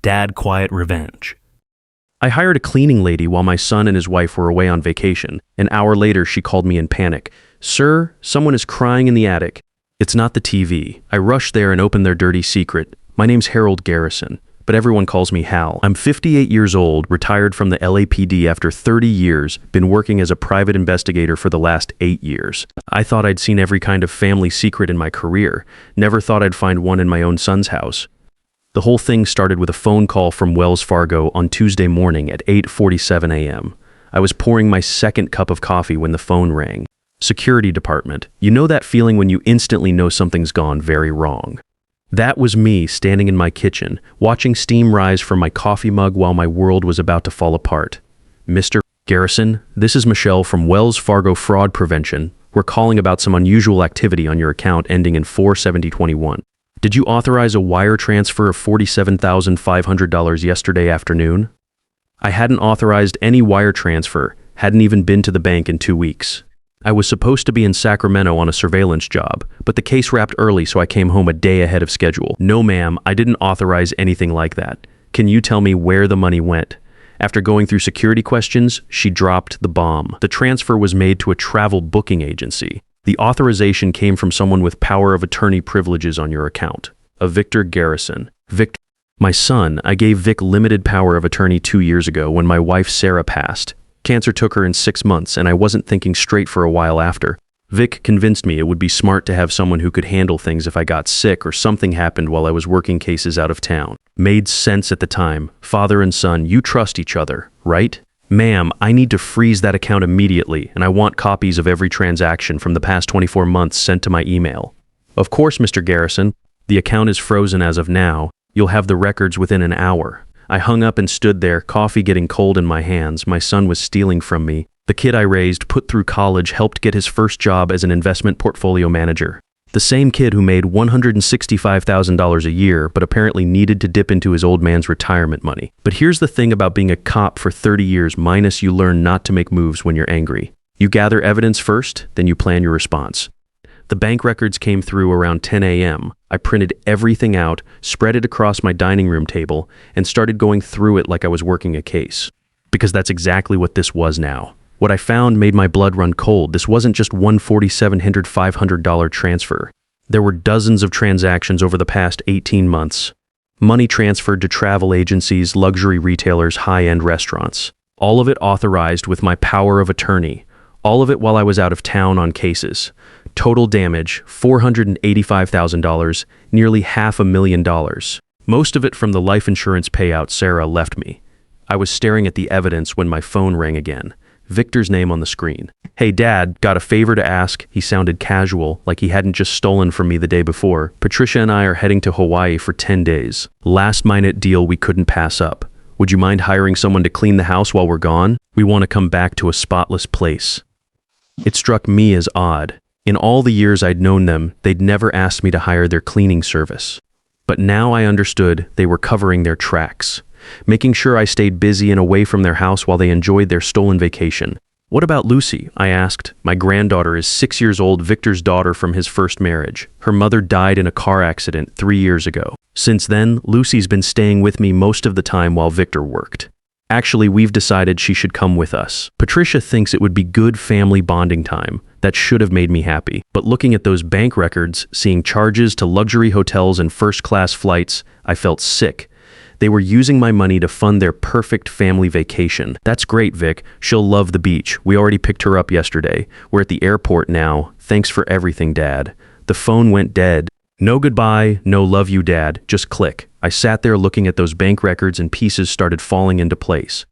Dad Quiet Revenge. I hired a cleaning lady while my son and his wife were away on vacation. An hour later, she called me in panic. "Sir, someone is crying in the attic." "It's not the TV." I rushed there and opened their dirty secret. "My name's Harold Garrison, but everyone calls me Hal. I'm 58 years old, retired from the LAPD after 30 years, been working as a private investigator for the last 8 years. I thought I'd seen every kind of family secret in my career. Never thought I'd find one in my own son's house. The whole thing started with a phone call from Wells Fargo on Tuesday morning at 8:47 a.m. I was pouring my second cup of coffee when the phone rang. Security department. You know that feeling when you instantly know something's gone very wrong. That was me standing in my kitchen, watching steam rise from my coffee mug while my world was about to fall apart. "Mr. Garrison, this is Michelle from Wells Fargo Fraud Prevention. We're calling about some unusual activity on your account ending in 4/70/21. Did you authorize a wire transfer of $47,500 yesterday afternoon?" I hadn't authorized any wire transfer, hadn't even been to the bank in 2 weeks. I was supposed to be in Sacramento on a surveillance job, but the case wrapped early, so I came home a day ahead of schedule. "No, ma'am, I didn't authorize anything like that. Can you tell me where the money went?" After going through security questions, she dropped the bomb. The transfer was made to a travel booking agency. The authorization came from someone with power of attorney privileges on your account. A Victor Garrison. My son, I gave Vic limited power of attorney 2 years ago when my wife Sarah passed. Cancer took her in 6 months, and I wasn't thinking straight for a while after. Vic convinced me it would be smart to have someone who could handle things if I got sick or something happened while I was working cases out of town. Made sense at the time. Father and son, you trust each other, right? "Ma'am, I need to freeze that account immediately, and I want copies of every transaction from the past 24 months sent to my email." "Of course, Mr. Garrison. The account is frozen as of now. You'll have the records within an hour." I hung up and stood there, coffee getting cold in my hands. My son was stealing from me. The kid I raised, put through college, helped get his first job as an investment portfolio manager. The same kid who made $165,000 a year, but apparently needed to dip into his old man's retirement money. But here's the thing about being a cop for 30 years minus you learn not to make moves when you're angry. You gather evidence first, then you plan your response. The bank records came through around 10 a.m. I printed everything out, spread it across my dining room table, and started going through it like I was working a case. Because that's exactly what this was now. What I found made my blood run cold. This wasn't just one $4,700 transfer. There were dozens of transactions over the past 18 months. Money transferred to travel agencies, luxury retailers, high-end restaurants. All of it authorized with my power of attorney. All of it while I was out of town on cases. Total damage, $485,000, nearly $500,000. Most of it from the life insurance payout Sarah left me. I was staring at the evidence when my phone rang again. Victor's name on the screen. "Hey, Dad, got a favor to ask." He sounded casual, like he hadn't just stolen from me the day before. "Patricia and I are heading to Hawaii for 10 days. Last-minute deal we couldn't pass up. Would you mind hiring someone to clean the house while we're gone? We want to come back to a spotless place." It struck me as odd. In all the years I'd known them, they'd never asked me to hire their cleaning service. But now I understood they were covering their tracks, making sure I stayed busy and away from their house while they enjoyed their stolen vacation. "What about Lucy?" I asked. "My granddaughter is 6 years old, Victor's daughter from his first marriage. Her mother died in a car accident 3 years ago. Since then, Lucy's been staying with me most of the time while Victor worked. Actually, we've decided she should come with us. Patricia thinks it would be good family bonding time. That should have made me happy. But looking at those bank records, seeing charges to luxury hotels and first-class flights, I felt sick. They were using my money to fund their perfect family vacation. That's great, Vic. She'll love the beach. We already picked her up yesterday. We're at the airport now. Thanks for everything, Dad." The phone went dead. No goodbye, no love you, Dad. Just click. I sat there looking at those bank records and pieces started falling into place.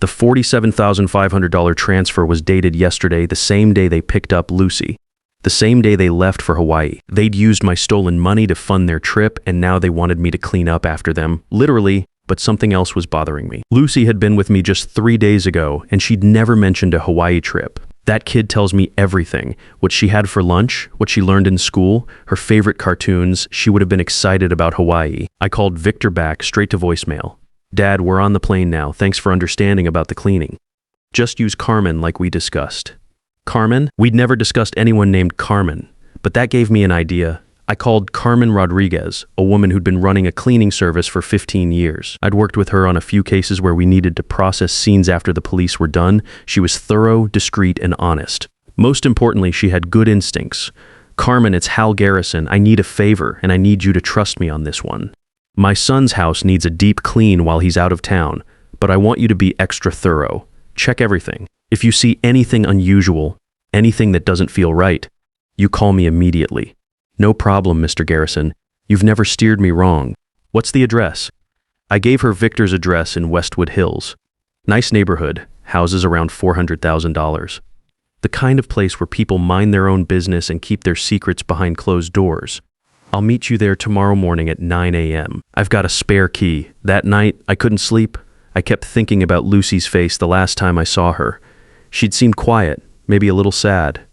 The $47,500 transfer was dated yesterday, the same day they picked up Lucy. The same day they left for Hawaii. They'd used my stolen money to fund their trip, and now they wanted me to clean up after them. Literally, but something else was bothering me. Lucy had been with me just 3 days ago, and she'd never mentioned a Hawaii trip. That kid tells me everything. What she had for lunch, what she learned in school, her favorite cartoons. She would have been excited about Hawaii. I called Victor back, straight to voicemail. "Dad, we're on the plane now. Thanks for understanding about the cleaning. Just use Carmen like we discussed." Carmen? We'd never discussed anyone named Carmen, but that gave me an idea. I called Carmen Rodriguez, a woman who'd been running a cleaning service for 15 years. I'd worked with her on a few cases where we needed to process scenes after the police were done. She was thorough, discreet, and honest. Most importantly, she had good instincts. Carmen, it's Hal Garrison. I need a favor, and I need you to trust me on this one. My son's house needs a deep clean while he's out of town, but I want you to be extra thorough. Check everything. If you see anything unusual, anything that doesn't feel right, you call me immediately. No problem, Mr. Garrison. You've never steered me wrong. What's the address? I gave her Victor's address in Westwood Hills. Nice neighborhood, houses around $400,000. The kind of place where people mind their own business and keep their secrets behind closed doors. I'll meet you there tomorrow morning at 9 a.m. I've got a spare key. That night, I couldn't sleep. I kept thinking about Lucy's face the last time I saw her. She'd seemed quiet, maybe a little sad.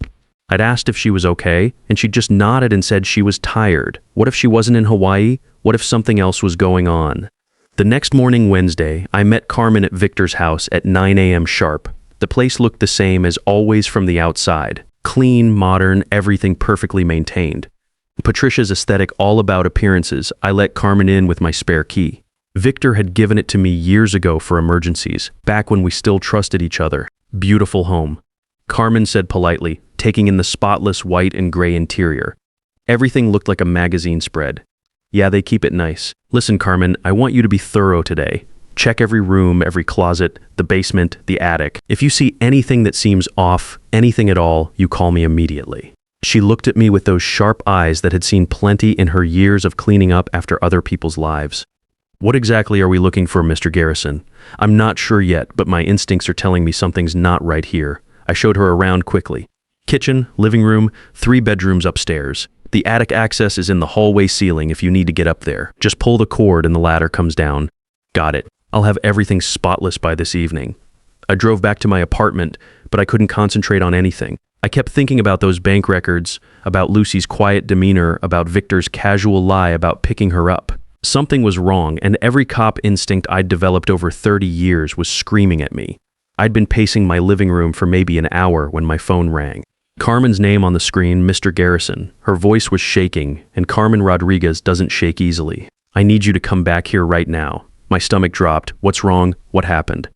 I'd asked if she was okay, and she just nodded and said she was tired. What if she wasn't in Hawaii? What if something else was going on? The next morning, Wednesday, I met Carmen at Victor's house at 9 a.m. sharp. The place looked the same as always from the outside. Clean, modern, everything perfectly maintained. Patricia's aesthetic all about appearances. I let Carmen in with my spare key. Victor had given it to me years ago for emergencies, back when we still trusted each other. Beautiful home. Carmen said politely, taking in the spotless white and gray interior. Everything looked like a magazine spread. Yeah, they keep it nice. Listen, Carmen, I want you to be thorough today. Check every room, every closet, the basement, the attic. If you see anything that seems off, anything at all, you call me immediately. She looked at me with those sharp eyes that had seen plenty in her years of cleaning up after other people's lives. What exactly are we looking for, Mr. Garrison? I'm not sure yet, but my instincts are telling me something's not right here. I showed her around quickly. Kitchen, living room, 3 bedrooms upstairs. The attic access is in the hallway ceiling if you need to get up there. Just pull the cord and the ladder comes down. Got it. I'll have everything spotless by this evening. I drove back to my apartment, but I couldn't concentrate on anything. I kept thinking about those bank records, about Lucy's quiet demeanor, about Victor's casual lie about picking her up. Something was wrong, and every cop instinct I'd developed over 30 years was screaming at me. I'd been pacing my living room for maybe an hour when my phone rang. Carmen's name on the screen, Mr. Garrison. Her voice was shaking, and Carmen Rodriguez doesn't shake easily. I need you to come back here right now. My stomach dropped. What's wrong? What happened?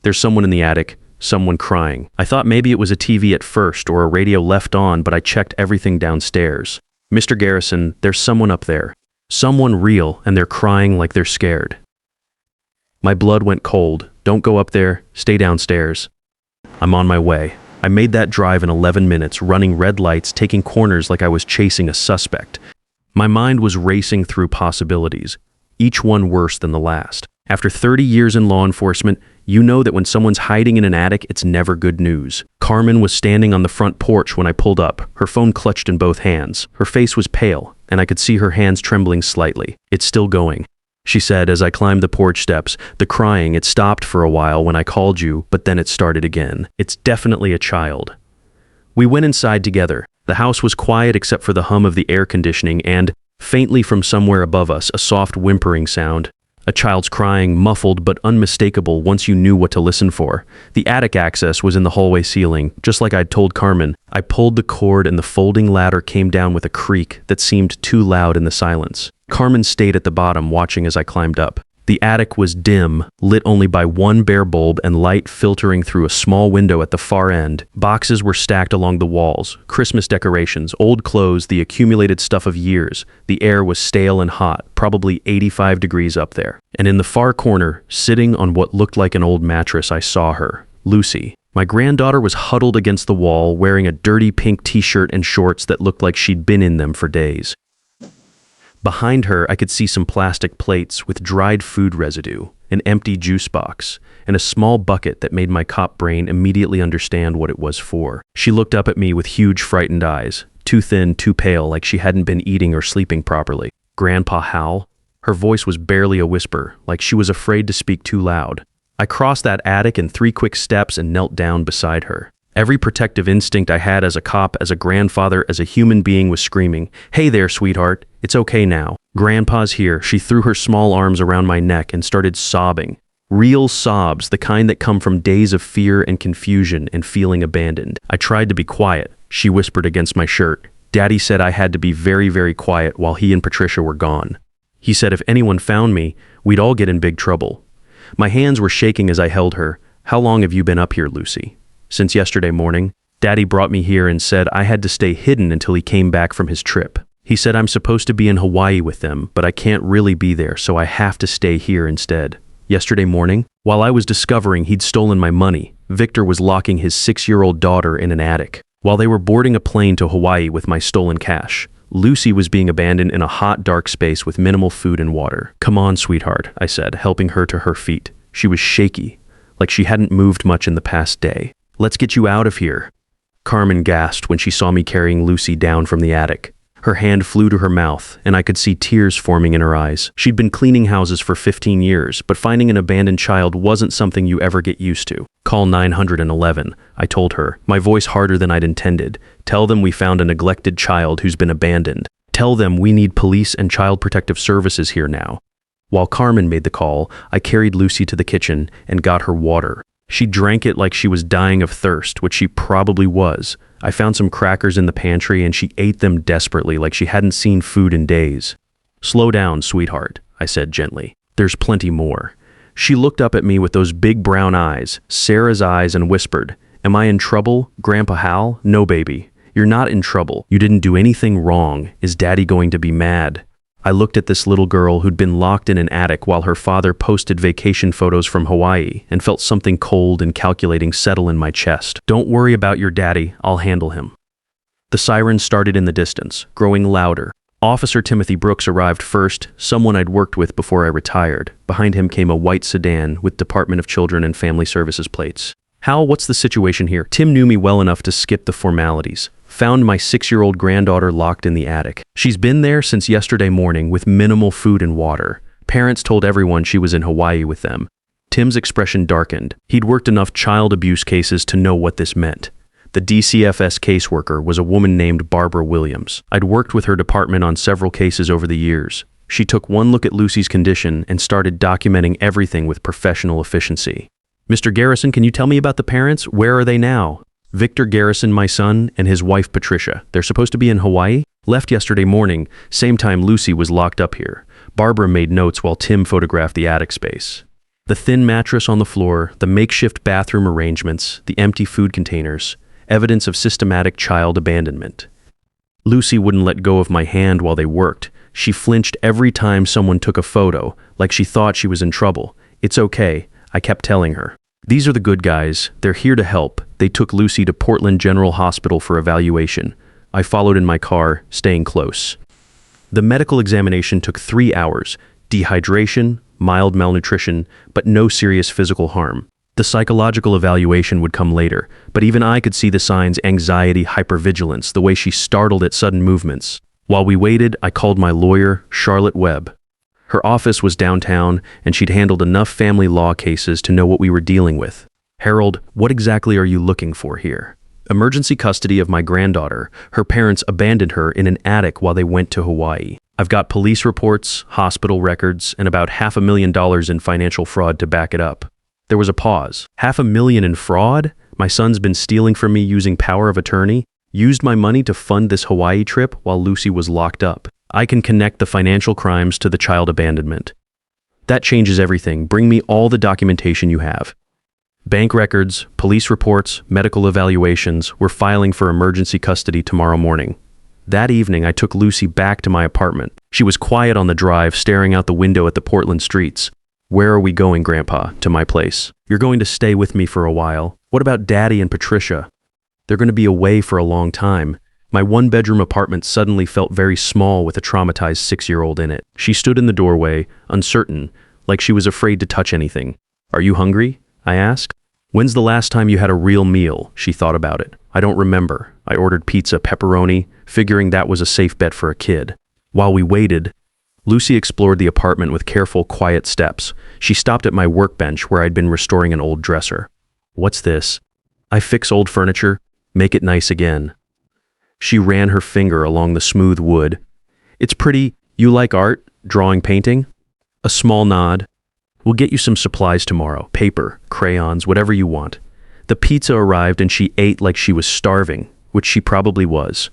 There's someone in the attic, someone crying. I thought maybe it was a TV at first or a radio left on, but I checked everything downstairs. Mr. Garrison, there's someone up there. Someone real, and they're crying like they're scared. My blood went cold. Don't go up there. Stay downstairs. I'm on my way. I made that drive in 11 minutes, running red lights, taking corners like I was chasing a suspect. My mind was racing through possibilities, each one worse than the last. After 30 years in law enforcement, you know that when someone's hiding in an attic, it's never good news. Carmen was standing on the front porch when I pulled up, her phone clutched in both hands. Her face was pale, and I could see her hands trembling slightly. It's still going, she said as I climbed the porch steps. The crying, it stopped for a while when I called you, but then it started again. It's definitely a child. We went inside together. The house was quiet except for the hum of the air conditioning and, faintly from somewhere above us, a soft whimpering sound. A child's crying, muffled but unmistakable once you knew what to listen for. The attic access was in the hallway ceiling, just like I'd told Carmen. I pulled the cord and the folding ladder came down with a creak that seemed too loud in the silence. Carmen stayed at the bottom, watching as I climbed up. The attic was dim, lit only by one bare bulb and light filtering through a small window at the far end. Boxes were stacked along the walls, Christmas decorations, old clothes, the accumulated stuff of years. The air was stale and hot, probably 85 degrees up there. And in the far corner, sitting on what looked like an old mattress, I saw her, Lucy. My granddaughter was huddled against the wall, wearing a dirty pink t-shirt and shorts that looked like she'd been in them for days. Behind her, I could see some plastic plates with dried food residue, an empty juice box, and a small bucket that made my cop brain immediately understand what it was for. She looked up at me with huge, frightened eyes, too thin, too pale, like she hadn't been eating or sleeping properly. Grandpa Hal? Her voice was barely a whisper, like she was afraid to speak too loud. I crossed that attic in 3 quick steps and knelt down beside her. Every protective instinct I had as a cop, as a grandfather, as a human being was screaming, "Hey there, sweetheart. It's okay now. Grandpa's here." She threw her small arms around my neck and started sobbing. Real sobs, the kind that come from days of fear and confusion and feeling abandoned. I tried to be quiet. She whispered against my shirt, Daddy said I had to be very, very quiet while he and Patricia were gone. He said if anyone found me, we'd all get in big trouble. My hands were shaking as I held her. How long have you been up here, Lucy? Since yesterday morning. Daddy brought me here and said I had to stay hidden until he came back from his trip. He said I'm supposed to be in Hawaii with them, but I can't really be there, so I have to stay here instead. Yesterday morning, while I was discovering he'd stolen my money, Victor was locking his 6-year-old daughter in an attic. While they were boarding a plane to Hawaii with my stolen cash, Lucy was being abandoned in a hot, dark space with minimal food and water. Come on, sweetheart, I said, helping her to her feet. She was shaky, like she hadn't moved much in the past day. Let's get you out of here. Carmen gasped when she saw me carrying Lucy down from the attic. Her hand flew to her mouth, and I could see tears forming in her eyes. She'd been cleaning houses for 15 years, but finding an abandoned child wasn't something you ever get used to. Call 911, I told her, my voice harder than I'd intended. Tell them we found a neglected child who's been abandoned. Tell them we need police and child protective services here now. While Carmen made the call, I carried Lucy to the kitchen and got her water. She drank it like she was dying of thirst, which she probably was. I found some crackers in the pantry and she ate them desperately like she hadn't seen food in days. Slow down, sweetheart, I said gently. There's plenty more. She looked up at me with those big brown eyes, Sarah's eyes, and whispered, Am I in trouble, Grandpa Hal? No, baby. You're not in trouble. You didn't do anything wrong. Is Daddy going to be mad? I looked at this little girl who'd been locked in an attic while her father posted vacation photos from Hawaii and felt something cold and calculating settle in my chest. Don't worry about your daddy, I'll handle him. The sirens started in the distance, growing louder. Officer Timothy Brooks arrived first, someone I'd worked with before I retired. Behind him came a white sedan with Department of Children and Family Services plates. Hal, what's the situation here? Tim knew me well enough to skip the formalities. Found my 6-year-old granddaughter locked in the attic. She's been there since yesterday morning with minimal food and water. Parents told everyone she was in Hawaii with them. Tim's expression darkened. He'd worked enough child abuse cases to know what this meant. The DCFS caseworker was a woman named Barbara Williams. I'd worked with her department on several cases over the years. She took one look at Lucy's condition and started documenting everything with professional efficiency. Mr. Garrison, can you tell me about the parents? Where are they now? Victor Garrison, my son, and his wife Patricia. They're supposed to be in Hawaii? Left yesterday morning, same time Lucy was locked up here. Barbara made notes while Tim photographed the attic space. The thin mattress on the floor, the makeshift bathroom arrangements, the empty food containers, evidence of systematic child abandonment. Lucy wouldn't let go of my hand while they worked. She flinched every time someone took a photo, like she thought she was in trouble. It's okay, I kept telling her. These are the good guys. They're here to help. They took Lucy to Portland General Hospital for evaluation. I followed in my car, staying close. The medical examination took 3 hours. Dehydration, mild malnutrition, but no serious physical harm. The psychological evaluation would come later, but even I could see the signs: anxiety, hypervigilance, the way she startled at sudden movements. While we waited, I called my lawyer, Charlotte Webb. Her office was downtown, and she'd handled enough family law cases to know what we were dealing with. Harold, what exactly are you looking for here? Emergency custody of my granddaughter. Her parents abandoned her in an attic while they went to Hawaii. I've got police reports, hospital records, and about $500,000 in financial fraud to back it up. There was a pause. $500,000 in fraud? My son's been stealing from me using power of attorney? Used my money to fund this Hawaii trip while Lucy was locked up. I can connect the financial crimes to the child abandonment. That changes everything. Bring me all the documentation you have. Bank records, police reports, medical evaluations. We're filing for emergency custody tomorrow morning. That evening, I took Lucy back to my apartment. She was quiet on the drive, staring out the window at the Portland streets. Where are we going, Grandpa? To my place. You're going to stay with me for a while. What about Daddy and Patricia? They're going to be away for a long time. My one-bedroom apartment suddenly felt very small with a traumatized 6-year-old in it. She stood in the doorway, uncertain, like she was afraid to touch anything. Are you hungry? I asked. When's the last time you had a real meal? She thought about it. I don't remember. I ordered pizza, pepperoni, figuring that was a safe bet for a kid. While we waited, Lucy explored the apartment with careful, quiet steps. She stopped at my workbench where I'd been restoring an old dresser. What's this? I fix old furniture, make it nice again. She ran her finger along the smooth wood. It's pretty. You like art? Drawing, painting? A small nod. We'll get you some supplies tomorrow. Paper, crayons, whatever you want. The pizza arrived and she ate like she was starving, which she probably was.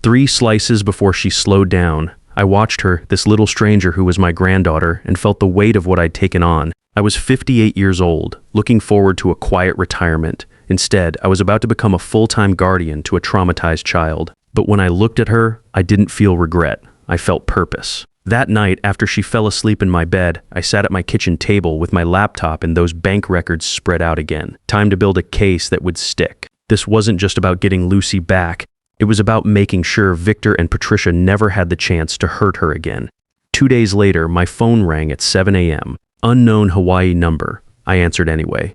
3 slices before she slowed down. I watched her, this little stranger who was my granddaughter, and felt the weight of what I'd taken on. I was 58 years old, looking forward to a quiet retirement. Instead, I was about to become a full-time guardian to a traumatized child. But when I looked at her, I didn't feel regret. I felt purpose. That night, after she fell asleep in my bed, I sat at my kitchen table with my laptop and those bank records spread out again. Time to build a case that would stick. This wasn't just about getting Lucy back. It was about making sure Victor and Patricia never had the chance to hurt her again. 2 days later, my phone rang at 7 a.m. Unknown Hawaii number. I answered anyway.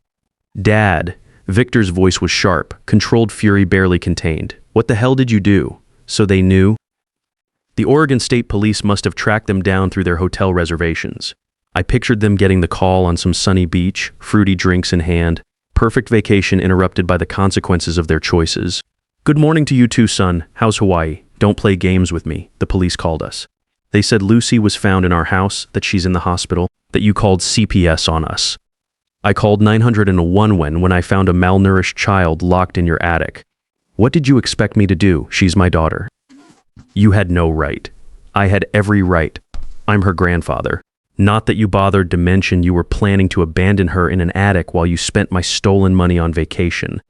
"Dad." Victor's voice was sharp, controlled fury barely contained. "What the hell did you do?" "So they knew?" The Oregon State Police must have tracked them down through their hotel reservations. I pictured them getting the call on some sunny beach, fruity drinks in hand, perfect vacation interrupted by the consequences of their choices. "Good morning to you too, son. How's Hawaii? Don't play games with me," the police called us. They said Lucy was found in our house, that she's in the hospital, that you called CPS on us. I called 911 when I found a malnourished child locked in your attic. What did you expect me to do? She's my daughter. You had no right. I had every right. I'm her grandfather. Not that you bothered to mention you were planning to abandon her in an attic while you spent my stolen money on vacation.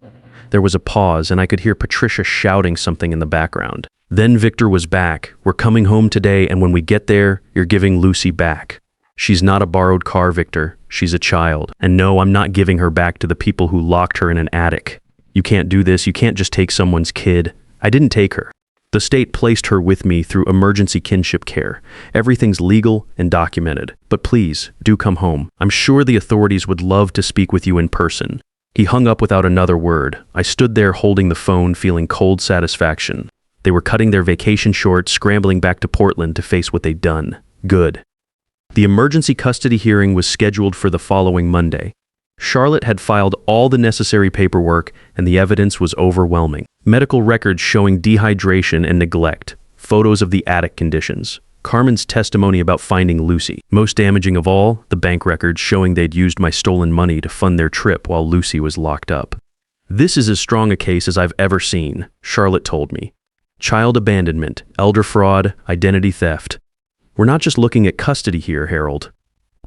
There was a pause, and I could hear Patricia shouting something in the background. Then Victor was back. "We're coming home today, and when we get there, you're giving Lucy back." She's not a borrowed car, Victor. She's a child. And no, I'm not giving her back to the people who locked her in an attic. You can't do this. You can't just take someone's kid. I didn't take her. The state placed her with me through emergency kinship care. Everything's legal and documented. But please, do come home. I'm sure the authorities would love to speak with you in person. He hung up without another word. I stood there holding the phone, feeling cold satisfaction. They were cutting their vacation short, scrambling back to Portland to face what they'd done. Good. The emergency custody hearing was scheduled for the following Monday. Charlotte had filed all the necessary paperwork, and the evidence was overwhelming. Medical records showing dehydration and neglect, photos of the attic conditions, Carmen's testimony about finding Lucy. Most damaging of all, the bank records showing they'd used my stolen money to fund their trip while Lucy was locked up. "This is as strong a case as I've ever seen," Charlotte told me. "Child abandonment, elder fraud, identity theft. We're not just looking at custody here, Harold.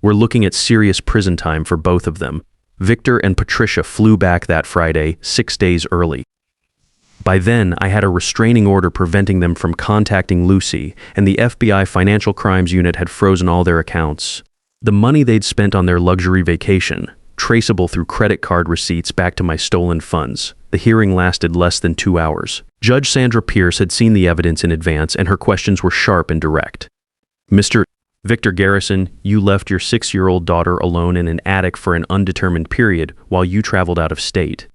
We're looking at serious prison time for both of them." Victor and Patricia flew back that Friday, 6 days early. By then, I had a restraining order preventing them from contacting Lucy, and the FBI Financial Crimes Unit had frozen all their accounts. The money they'd spent on their luxury vacation, traceable through credit card receipts back to my stolen funds. The hearing lasted less than 2 hours. Judge Sandra Pierce had seen the evidence in advance, and her questions were sharp and direct. "Mr. Victor Garrison, you left your 6-year-old daughter alone in an attic for an undetermined period while you traveled out of state."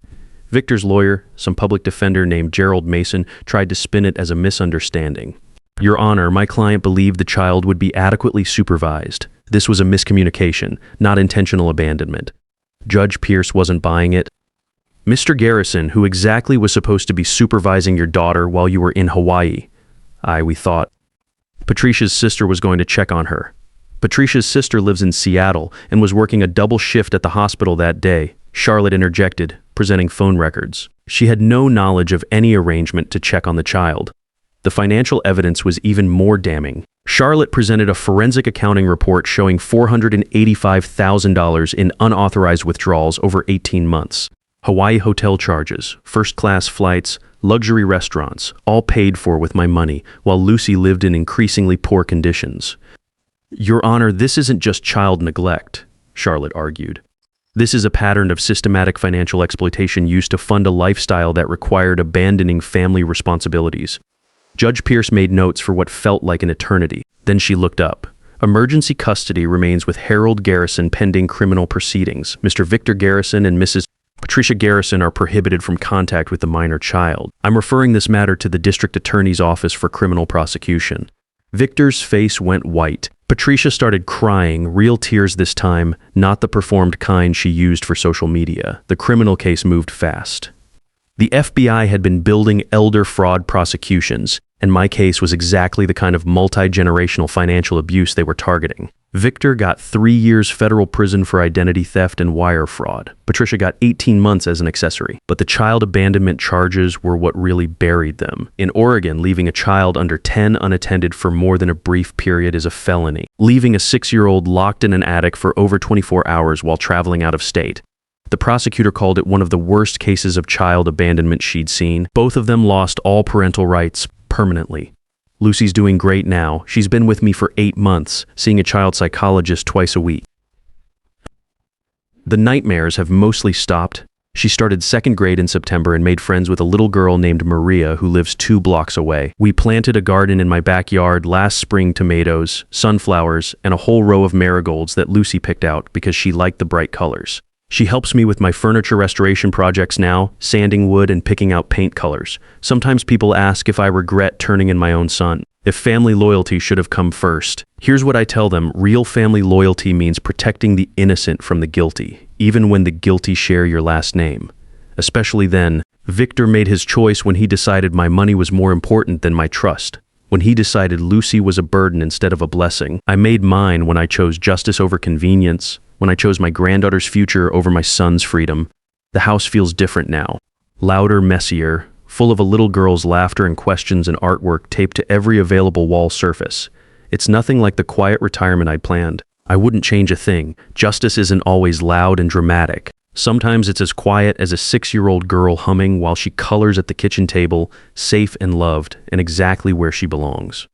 Victor's lawyer, some public defender named Gerald Mason, tried to spin it as a misunderstanding. "Your Honor, my client believed the child would be adequately supervised. This was a miscommunication, not intentional abandonment." Judge Pierce wasn't buying it. "Mr. Garrison, who exactly was supposed to be supervising your daughter while you were in Hawaii?" We thought. "Patricia's sister was going to check on her." "Patricia's sister lives in Seattle and was working a double shift at the hospital that day," Charlotte interjected, presenting phone records. She had no knowledge of any arrangement to check on the child. The financial evidence was even more damning. Charlotte presented a forensic accounting report showing $485,000 in unauthorized withdrawals over 18 months. Hawaii hotel charges, first-class flights, luxury restaurants, all paid for with my money, while Lucy lived in increasingly poor conditions. "Your Honor, this isn't just child neglect," Charlotte argued. "This is a pattern of systematic financial exploitation used to fund a lifestyle that required abandoning family responsibilities." Judge Pierce made notes for what felt like an eternity. Then she looked up. "Emergency custody remains with Harold Garrison pending criminal proceedings. Mr. Victor Garrison and Mrs. Patricia Garrison are prohibited from contact with the minor child. I'm referring this matter to the District Attorney's Office for criminal prosecution." Victor's face went white. Patricia started crying, real tears this time, not the performed kind she used for social media. The criminal case moved fast. The FBI had been building elder fraud prosecutions, and my case was exactly the kind of multi-generational financial abuse they were targeting. Victor got 3 years federal prison for identity theft and wire fraud. Patricia got 18 months as an accessory. But the child abandonment charges were what really buried them. In Oregon, leaving a child under 10 unattended for more than a brief period is a felony. Leaving a 6-year-old locked in an attic for over 24 hours while traveling out of state. The prosecutor called it one of the worst cases of child abandonment she'd seen. Both of them lost all parental rights permanently. Lucy's doing great now. She's been with me for 8 months, seeing a child psychologist twice a week. The nightmares have mostly stopped. She started 2nd grade in September and made friends with a little girl named Maria who lives 2 blocks away. We planted a garden in my backyard last spring, tomatoes, sunflowers, and a whole row of marigolds that Lucy picked out because she liked the bright colors. She helps me with my furniture restoration projects now, sanding wood and picking out paint colors. Sometimes people ask if I regret turning in my own son, if family loyalty should have come first. Here's what I tell them: real family loyalty means protecting the innocent from the guilty, even when the guilty share your last name. Especially then, Victor made his choice when he decided my money was more important than my trust. When he decided Lucy was a burden instead of a blessing. I made mine when I chose justice over convenience, when I chose my granddaughter's future over my son's freedom. The house feels different now. Louder, messier, full of a little girl's laughter and questions and artwork taped to every available wall surface. It's nothing like the quiet retirement I'd planned. I wouldn't change a thing. Justice isn't always loud and dramatic. Sometimes it's as quiet as a 6-year-old girl humming while she colors at the kitchen table, safe and loved, and exactly where she belongs.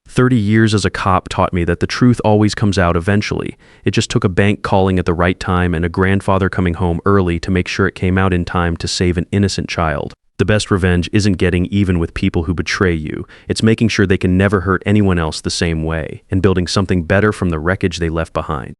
30 years as a cop taught me that the truth always comes out eventually. It just took a bank calling at the right time and a grandfather coming home early to make sure it came out in time to save an innocent child. The best revenge isn't getting even with people who betray you. It's making sure they can never hurt anyone else the same way and building something better from the wreckage they left behind.